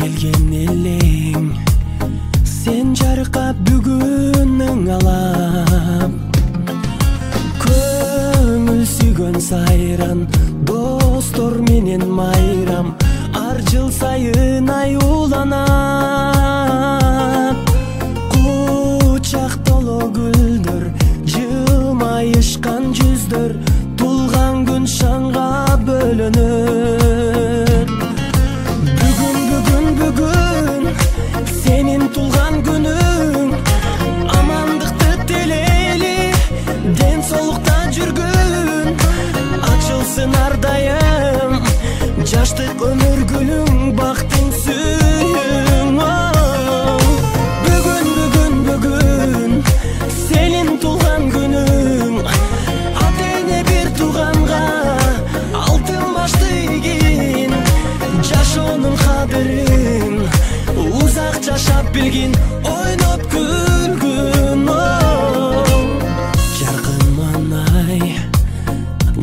келген элең сен жарқап бүгүнүң алам көңүл сүйгөн сайран достор менен майрам ар жыл сайын аюуланат кучак толо гүлдөр жылмайышкан жүздөр тулган күн шаңга бөлөнөт бүгүн сенин тулган күнүң амандыкты тилейли ден соолукта жүргүн ачылсын ар дайым жаштык өмүр гүлүң бактың сүйүң бүгүн сенин тулган күнүң ата эне бир тууганга алтын башты ийгин жашоонун кадырын узак жашап билгин ойноп күлгүн жаркын маанай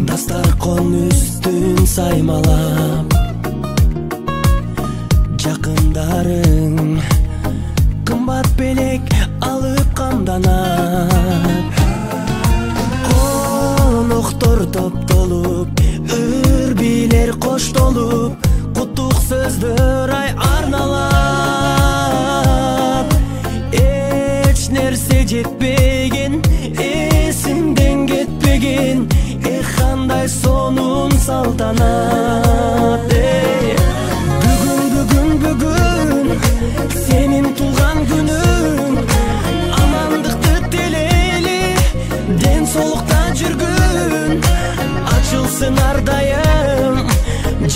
дастаркон үстүн саймалап жакындарың кымбат белек алып камданат коноктор топтолуп үрбилер коштолуп куттук сөздөр ай арналап эч нерсе жетпеген эсиңден кетпеген кандай сонун салтанат бүгүн сенин тулган күнүң амандыкты тилейли ден соолукта жүргүн ачылсын ар дайым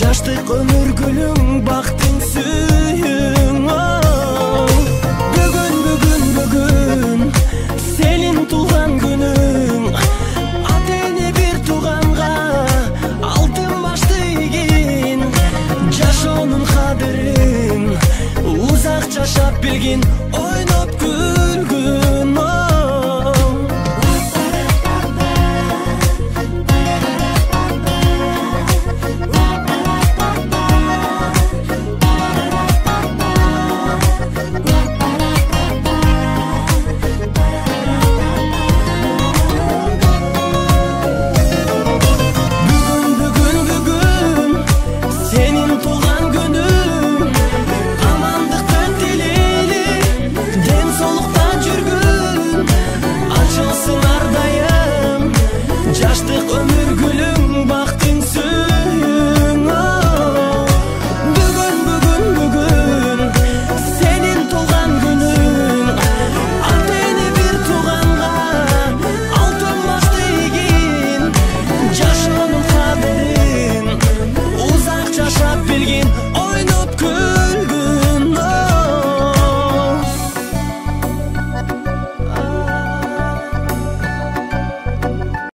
жаштык өмүр гүлүң бактың сүйүң бүгүн сенин тулган күнүң ата эне бир тууганга алтын башты ийгин жашоонун кадырын узак жашап билгин ойноп күлгүн сенин тулган